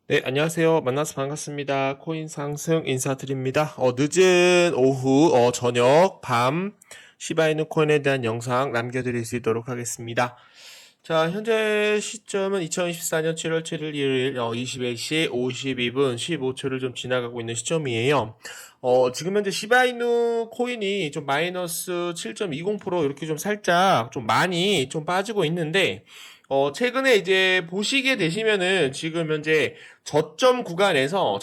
네, 안녕하세요. 만나서 반갑습니다. 코인 상승 인사드립니다. 늦은 오후, 저녁, 밤, 시바이누 코인에 대한 영상 남겨드릴 수 있도록 하겠습니다. 자, 현재 시점은 2024년 7월 7일 일요일 21시 52분 15초를 좀 지나가고 있는 시점이에요. 지금 현재 시바이누 코인이 좀 마이너스 7.20% 이렇게 좀 살짝 좀 많이 좀 빠지고 있는데, 최근에 이제 보시게 되시면은 지금 현재 저점 구간에서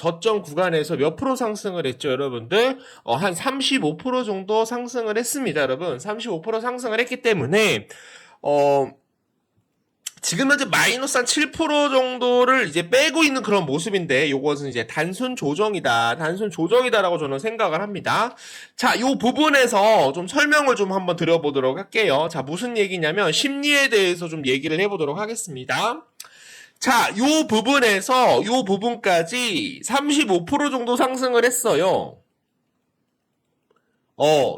몇 프로 상승을 했죠, 여러분들? 한 35% 정도 상승을 했습니다, 여러분. 35% 상승을 했기 때문에, 어, 지금 현재 마이너스 한 7% 정도를 이제 빼고 있는 그런 모습인데, 이것은 이제 단순 조정이다. 단순 조정이다라고 저는 생각을 합니다. 자, 요 부분에서 좀 설명을 좀 한번 드려보도록 할게요. 자, 무슨 얘기냐면, 심리에 대해서 좀 얘기를 해보도록 하겠습니다. 자, 요 부분까지 35% 정도 상승을 했어요.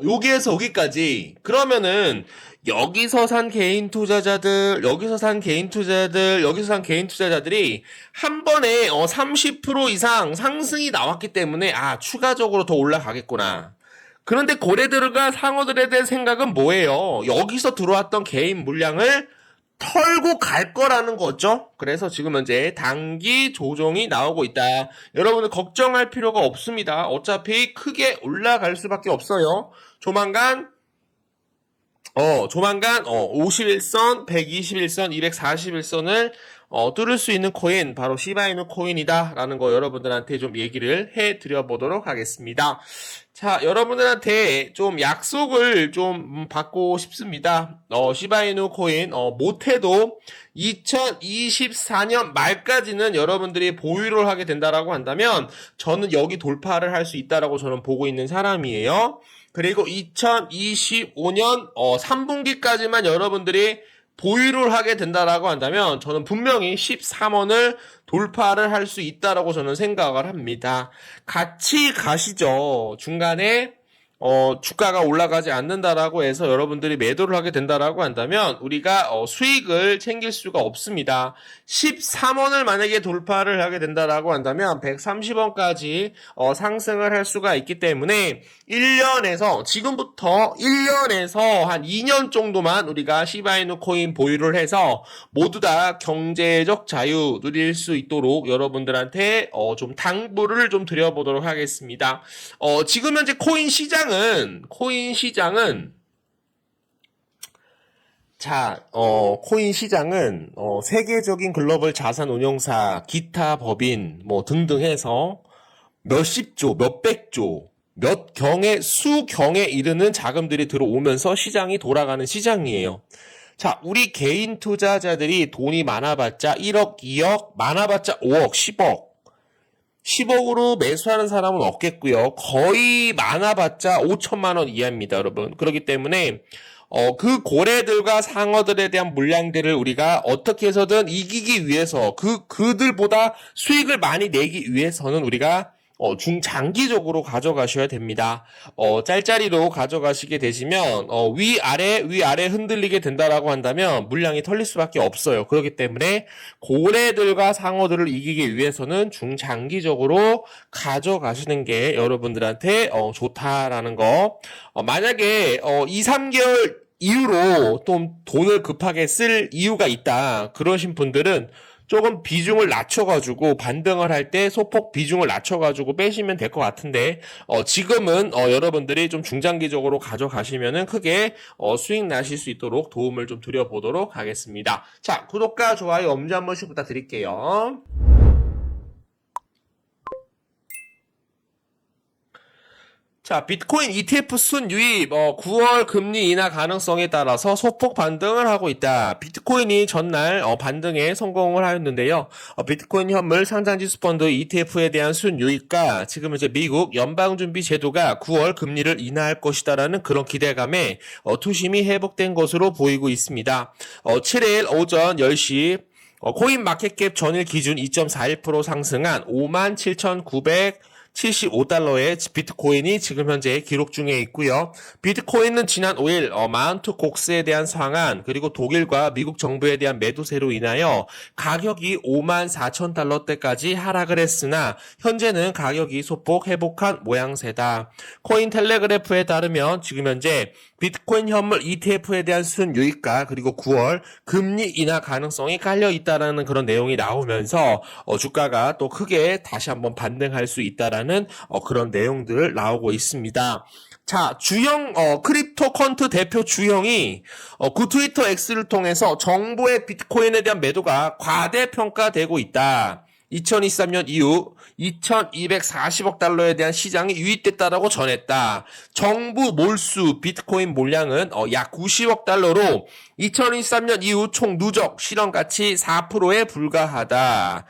여기에서 여기까지. 그러면은, 여기서 산 개인 투자자들, 여기서 산 개인 투자자들, 여기서 산 개인 투자자들이 한 번에 30% 이상 상승이 나왔기 때문에, 추가적으로 더 올라가겠구나. 그런데 고래들과 상어들에 대한 생각은 뭐예요? 여기서 들어왔던 개인 물량을 털고 갈 거라는 거죠. 그래서 지금 현재 단기 조정이 나오고 있다. 여러분들 걱정할 필요가 없습니다. 어차피 크게 올라갈 수밖에 없어요. 조만간 51선, 121선, 241선을 뚫을 수 있는 코인 바로 시바이누 코인이다라는 거 여러분들한테 좀 얘기를 해드려 보도록 하겠습니다. 자, 여러분들한테 좀 약속을 좀 받고 싶습니다. 시바이누 코인 못해도 2024년 말까지는 여러분들이 보유를 하게 된다라고 한다면 저는 여기 돌파를 할 수 있다라고 저는 보고 있는 사람이에요. 그리고 2025년 3분기까지만 여러분들이 보유를 하게 된다라고 한다면 저는 분명히 13원을 돌파를 할 수 있다라고 저는 생각을 합니다. 같이 가시죠. 중간에 주가가 올라가지 않는다라고 해서 여러분들이 매도를 하게 된다라고 한다면 우리가 수익을 챙길 수가 없습니다. 13원을 만약에 돌파를 하게 된다라고 한다면 130원까지 상승을 할 수가 있기 때문에 지금부터 1년에서 한 2년 정도만 우리가 시바이누 코인 보유를 해서 모두 다 경제적 자유 누릴 수 있도록 여러분들한테 좀 당부를 좀 드려보도록 하겠습니다. 지금 현재 코인 시장은 세계적인 글로벌 자산 운용사, 기타 법인 뭐 등등 해서 몇십조, 몇백조, 수경에 이르는 자금들이 들어오면서 시장이 돌아가는 시장이에요. 자, 우리 개인 투자자들이 돈이 많아봤자 1억, 2억, 많아봤자 5억, 10억으로 매수하는 사람은 없겠고요. 거의 많아봤자 5천만 원 이하입니다, 여러분. 그렇기 때문에 그 고래들과 상어들에 대한 물량들을 우리가 어떻게 해서든 이기기 위해서 그들보다 수익을 많이 내기 위해서는 우리가 중장기적으로 가져가셔야 됩니다. 짤짤이로 가져가시게 되시면 위아래 흔들리게 된다라고 한다면 물량이 털릴 수밖에 없어요. 그렇기 때문에 고래들과 상어들을 이기기 위해서는 중장기적으로 가져가시는 게 여러분들한테 좋다라는 거. 만약에 2, 3개월 이후로 좀 돈을 급하게 쓸 이유가 있다. 그러신 분들은 조금 비중을 낮춰가지고 반등을 할 때 소폭 비중을 낮춰가지고 빼시면 될 것 같은데 지금은 여러분들이 좀 중장기적으로 가져가시면은 크게 수익 나실 수 있도록 도움을 좀 드려보도록 하겠습니다. 자, 구독과 좋아요 엄지 한 번씩 부탁드릴게요. 자, 비트코인 ETF 순 유입, 9월 금리 인하 가능성에 따라서 소폭 반등을 하고 있다. 비트코인이 전날 반등에 성공을 하였는데요. 비트코인 현물 상장지수 펀드 ETF에 대한 순 유입과 지금 이제 미국 연방준비제도가 9월 금리를 인하할 것이다라는 그런 기대감에 투심이 회복된 것으로 보이고 있습니다. 7일 오전 10시 코인 마켓캡 전일 기준 2.41% 상승한 57,900 75달러의 비트코인이 지금 현재 기록 중에 있고요. 비트코인은 지난 5일 마운트 곡스에 대한 상한 그리고 독일과 미국 정부에 대한 매도세로 인하여 가격이 54,000달러대까지 하락을 했으나 현재는 가격이 소폭 회복한 모양새다. 코인텔레그래프에 따르면 지금 현재 비트코인 현물 ETF에 대한 순유입가 그리고 9월 금리 인하 가능성이 깔려 있다라는 그런 내용이 나오면서 주가가 또 크게 다시 한번 반등할 수 있다라는 그런 내용들 나오고 있습니다. 자, 주형 크립토 퀀트 대표 주형이 그 트위터 X를 통해서 정부의 비트코인에 대한 매도가 과대평가되고 있다. 2023년 이후 2240억 달러에 대한 시장이 유입됐다라고 전했다. 정부 몰수 비트코인 몰량은 약 90억 달러로 2023년 이후 총 누적 실현가치 4%에 불과하다.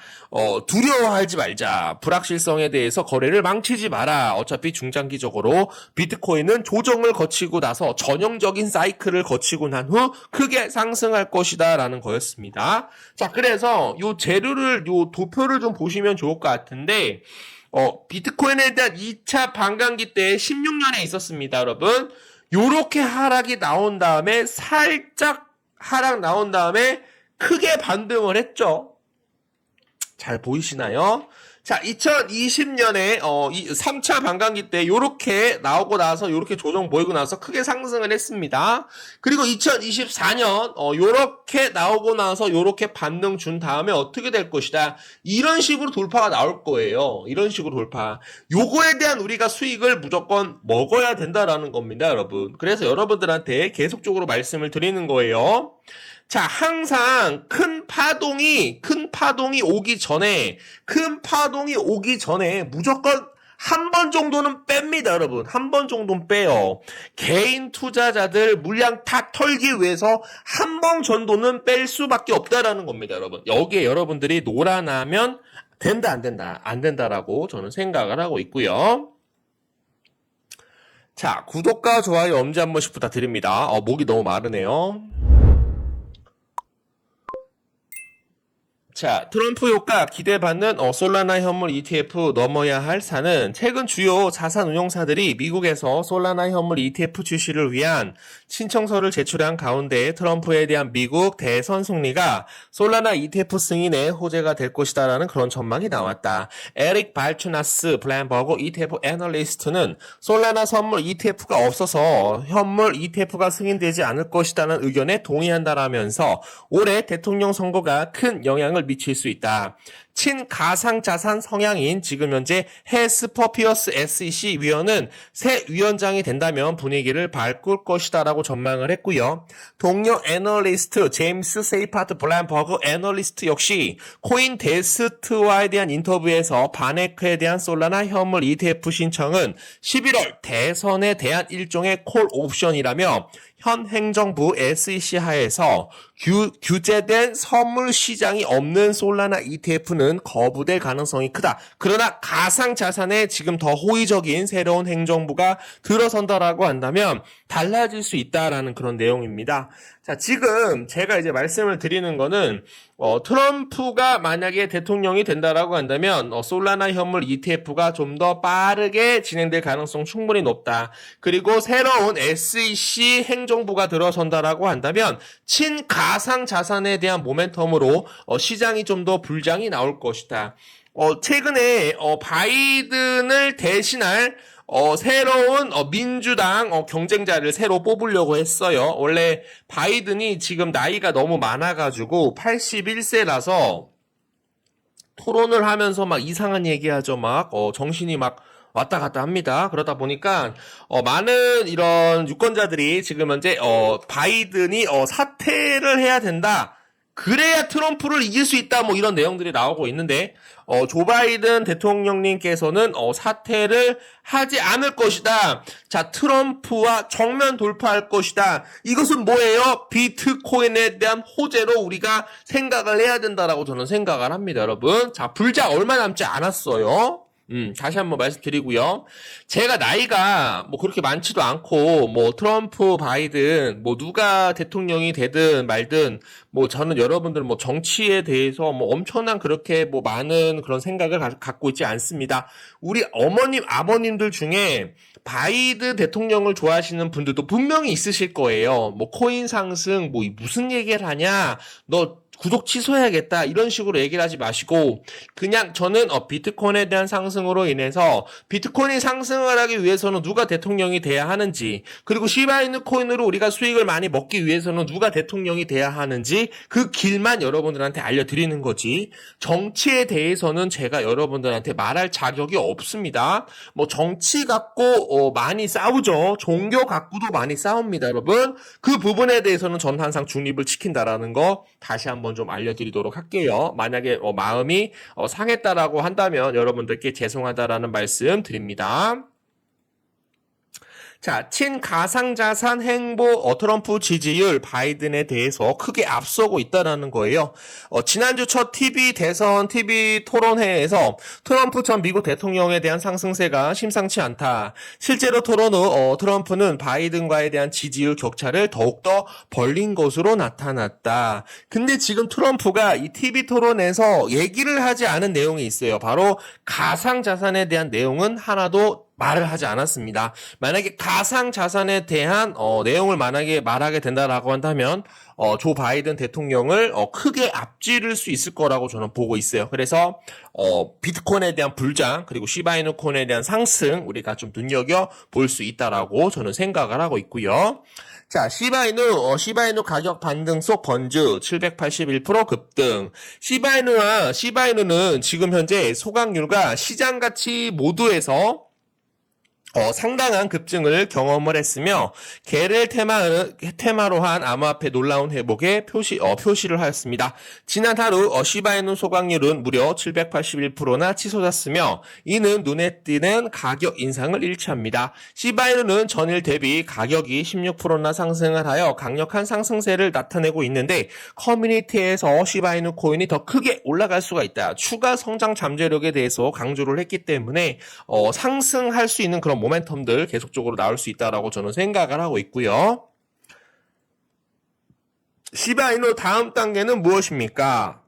두려워하지 말자. 불확실성에 대해서 거래를 망치지 마라. 어차피 중장기적으로 비트코인은 조정을 거치고 나서 전형적인 사이클을 거치고 난 후 크게 상승할 것이다 라는 거였습니다. 자, 그래서 요 재료를 요 도표를 좀 보시면 좋을 것 같은데 비트코인에 대한 2차 반감기 때 16년에 있었습니다, 여러분. 요렇게 하락이 나온 다음에 살짝 하락 나온 다음에 크게 반등을 했죠. 잘 보이시나요? 자, 2020년에 3차 반감기 때 요렇게 나오고 나서 요렇게 조정 보이고 나서 크게 상승을 했습니다. 그리고 2024년 요렇게 나오고 나서 요렇게 반등 준 다음에 어떻게 될 것이다. 이런 식으로 돌파가 나올 거예요. 이런 식으로 돌파. 요거에 대한 우리가 수익을 무조건 먹어야 된다라는 겁니다, 여러분. 그래서 여러분들한테 계속적으로 말씀을 드리는 거예요. 자, 항상 큰 파동이 오기 전에 무조건 한 번 정도는 뺍니다, 여러분. 한 번 정도는 빼요. 개인 투자자들 물량 다 털기 위해서 한 번 정도는 뺄 수밖에 없다라는 겁니다, 여러분. 여기에 여러분들이 놀아나면 된다, 안 된다, 안 된다라고 저는 생각을 하고 있고요. 자, 구독과 좋아요 엄지 한 번씩 부탁드립니다. 목이 너무 마르네요. 자, 트럼프 효과 기대받는 솔라나 현물 ETF 넘어야 할 산은 최근 주요 자산 운용사들이 미국에서 솔라나 현물 ETF 출시를 위한 신청서를 제출한 가운데 트럼프에 대한 미국 대선 승리가 솔라나 ETF 승인의 호재가 될 것이다라는 그런 전망이 나왔다. 에릭 발추나스 블룸버그 ETF 애널리스트는 솔라나 선물 ETF가 없어서 현물 ETF가 승인되지 않을 것이다는 의견에 동의한다라면서 올해 대통령 선거가 큰 영향을 미칠 수 있다. 친가상자산 성향인 지금 현재 헤스퍼 피어스 SEC 위원은 새 위원장이 된다면 분위기를 바꿀 것이다라고 전망을 했고요. 동료 애널리스트 제임스 세이파트 블룸버그 애널리스트 역시 코인데스트와에 대한 인터뷰에서 바네크에 대한 솔라나 현물 ETF 신청은 11월 대선에 대한 일종의 콜 옵션이라며 현 행정부 SEC 하에서 규제된 선물 시장이 없는 솔라나 ETF는 거부될 가능성이 크다. 그러나 가상자산에 지금 더 호의적인 새로운 행정부가 들어선다라고 한다면 달라질 수 있다라는 그런 내용입니다. 자, 지금 제가 이제 말씀을 드리는 거는 트럼프가 만약에 대통령이 된다라고 한다면 솔라나 현물 ETF가 좀 더 빠르게 진행될 가능성 충분히 높다. 그리고 새로운 SEC 행정부가 들어선다라고 한다면 친가상 자산에 대한 모멘텀으로 시장이 좀 더 불장이 나올 것이다. 최근에 바이든을 대신할 새로운 민주당 경쟁자를 새로 뽑으려고 했어요. 원래 바이든이 지금 나이가 너무 많아가지고 81세라서 토론을 하면서 막 이상한 얘기하죠. 막 정신이 막 왔다 갔다 합니다. 그러다 보니까 많은 이런 유권자들이 지금 현재 바이든이 사퇴를 해야 된다. 그래야 트럼프를 이길 수 있다. 뭐 이런 내용들이 나오고 있는데 조 바이든 대통령님께서는 사퇴를 하지 않을 것이다. 자, 트럼프와 정면 돌파할 것이다. 이것은 뭐예요? 비트코인에 대한 호재로 우리가 생각을 해야 된다라고 저는 생각을 합니다, 여러분. 자, 불장 얼마 남지 않았어요. 다시 한번 말씀드리고요. 제가 나이가 뭐 그렇게 많지도 않고, 뭐 트럼프, 바이든, 뭐 누가 대통령이 되든 말든, 뭐 저는 여러분들 뭐 정치에 대해서 뭐 엄청난 그렇게 뭐 많은 그런 생각을 갖고 있지 않습니다. 우리 어머님, 아버님들 중에 바이든 대통령을 좋아하시는 분들도 분명히 있으실 거예요. 뭐 코인 상승, 뭐 무슨 얘기를 하냐, 너 구독 취소해야겠다 이런 식으로 얘기를 하지 마시고 그냥 저는 비트코인에 대한 상승으로 인해서 비트코인이 상승을 하기 위해서는 누가 대통령이 돼야 하는지 그리고 시바이누 코인으로 우리가 수익을 많이 먹기 위해서는 누가 대통령이 돼야 하는지 그 길만 여러분들한테 알려드리는 거지 정치에 대해서는 제가 여러분들한테 말할 자격이 없습니다. 뭐 정치 갖고 많이 싸우죠. 종교 갖고도 많이 싸웁니다. 여러분 그 부분에 대해서는 저는 항상 중립을 지킨다라는 거 다시 한번 좀 알려드리도록 할게요. 만약에 마음이 상했다라고 한다면 여러분들께 죄송하다라는 말씀 드립니다. 자, 친가상자산 행보 트럼프 지지율 바이든에 대해서 크게 앞서고 있다는 거예요. 지난주 첫 대선 TV 토론회에서 트럼프 전 미국 대통령에 대한 상승세가 심상치 않다. 실제로 토론 후 트럼프는 바이든과에 대한 지지율 격차를 더욱더 벌린 것으로 나타났다. 근데 지금 트럼프가 이 TV 토론에서 얘기를 하지 않은 내용이 있어요. 바로 가상자산에 대한 내용은 하나도 말을 하지 않았습니다. 만약에 가상자산에 대한 내용을 만약에 말하게 된다라고 한다면 조 바이든 대통령을 크게 앞지를 수 있을 거라고 저는 보고 있어요. 그래서 비트코인에 대한 불장 그리고 시바이누 코인에 대한 상승 우리가 좀 눈여겨볼 수 있다라고 저는 생각을 하고 있고요. 자, 시바이누 가격 반등 속 번즈 781% 급등. 시바이누는 지금 현재 소각률과 시장 가치 모두에서 상당한 급증을 경험을 했으며 개를 테마로 한 암호화폐 놀라운 회복에 표시를 하였습니다. 지난 하루 시바이누 소각률은 무려 781%나 치솟았으며 이는 눈에 띄는 가격 인상을 일치합니다. 시바이누는 전일 대비 가격이 16%나 상승을 하여 강력한 상승세를 나타내고 있는데 커뮤니티에서 시바이누 코인이 더 크게 올라갈 수가 있다. 추가 성장 잠재력에 대해서 강조를 했기 때문에 상승할 수 있는 그런 모멘텀들 계속적으로 나올 수 있다라고 저는 생각을 하고 있고요. 시바이누 다음 단계는 무엇입니까?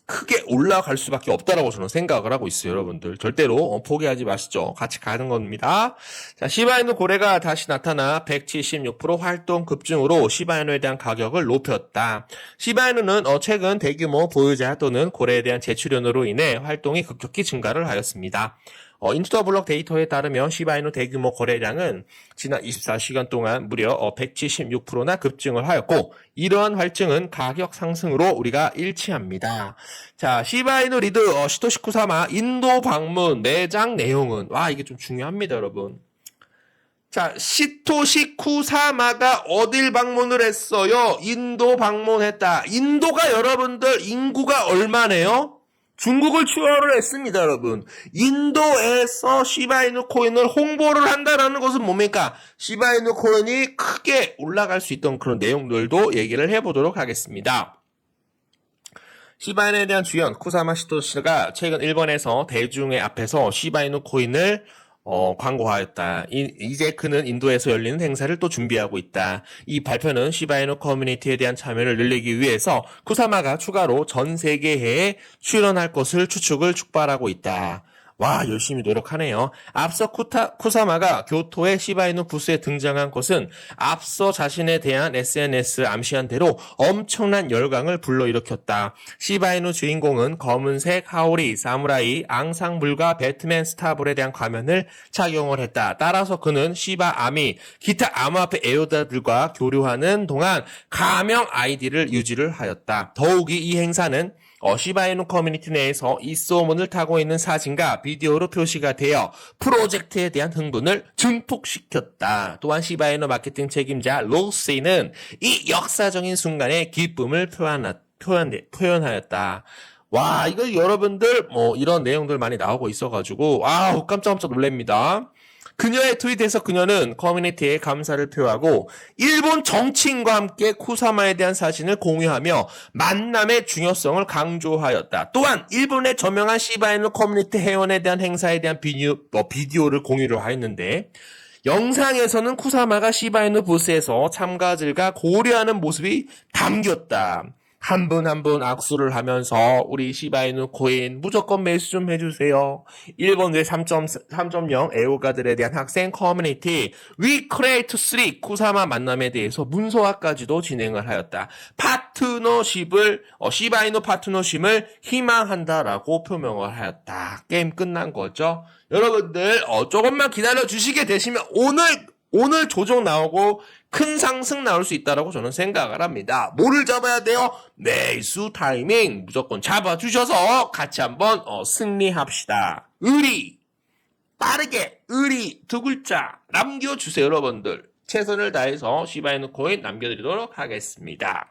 크게 올라갈 수밖에 없다라고 저는 생각을 하고 있어요. 여러분들 절대로 포기하지 마시죠. 같이 가는 겁니다. 자, 시바이누 고래가 다시 나타나 176% 활동 급증으로 시바이누에 대한 가격을 높였다. 시바이누는 최근 대규모 보유자 또는 고래에 대한 재출연으로 인해 활동이 급격히 증가를 하였습니다. 인투더블록 데이터에 따르면 시바이누 대규모 거래량은 지난 24시간 동안 무려 176%나 급증을 하였고 이러한 활증은 가격 상승으로 우리가 일치합니다. 자, 시바이누 리드 시토시 쿠사마 인도 방문 매장 내용은 이게 좀 중요합니다, 여러분. 자, 시토시 쿠사마가 어딜 방문을 했어요? 인도 방문했다. 인도가 여러분들 인구가 얼마네요? 중국을 추월을 했습니다, 여러분. 인도에서 시바이누 코인을 홍보를 한다라는 것은 뭡니까? 시바이누 코인이 크게 올라갈 수 있던 그런 내용들도 얘기를 해보도록 하겠습니다. 시바이누에 대한 주연 쿠사마 시토시가 최근 일본에서 대중의 앞에서 시바이누 코인을 광고하였다. 이제 그는 인도에서 열리는 행사를 또 준비하고 있다. 이 발표는 시바이누 커뮤니티에 대한 참여를 늘리기 위해서 쿠사마가 추가로 전 세계에 출연할 것을 축발하고 있다. 와, 열심히 노력하네요. 앞서 쿠사마가 교토의 시바이누 부스에 등장한 것은 앞서 자신에 대한 SNS 암시한 대로 엄청난 열광을 불러일으켰다. 시바이누 주인공은 검은색 하오리, 사무라이, 앙상블과 배트맨 스타볼에 대한 가면을 착용을 했다. 따라서 그는 시바 아미, 기타 암호화폐 애호자들과 교류하는 동안 가명 아이디를 유지를 하였다. 더욱이 이 행사는 시바이누 커뮤니티 내에서 이 소문을 타고 있는 사진과 비디오로 표시가 되어 프로젝트에 대한 흥분을 증폭시켰다. 또한 시바이누 마케팅 책임자 로시는 이 역사적인 순간에 기쁨을 표현하였다. 와, 이거 여러분들 이런 내용들 많이 나오고 있어가지고 깜짝 놀랍니다. 그녀의 트윗에서 그녀는 커뮤니티에 감사를 표하고 일본 정치인과 함께 쿠사마에 대한 사진을 공유하며 만남의 중요성을 강조하였다. 또한 일본의 저명한 시바이누 커뮤니티 회원에 대한 행사에 대한 비디오를 공유를 하였는데 영상에서는 쿠사마가 시바이누 부스에서 참가자들과 고려하는 모습이 담겼다. 한 분 한 분 악수를 하면서 우리 시바이누 코인 무조건 매수 좀 해주세요. 일본 내 3.0 애호가들에 대한 학생 커뮤니티 We Create 3 쿠사마 만남에 대해서 문서화까지도 진행을 하였다. 파트너십을 시바이누 파트너십을 희망한다라고 표명을 하였다. 게임 끝난 거죠. 여러분들 조금만 기다려 주시게 되시면 오늘 조정 나오고 큰 상승 나올 수 있다라고 저는 생각을 합니다. 뭐를 잡아야 돼요? 매수 타이밍 무조건 잡아주셔서 같이 한번 승리합시다. 의리 빠르게 의리 두 글자 남겨주세요. 여러분들 최선을 다해서 시바이누 코인 남겨드리도록 하겠습니다.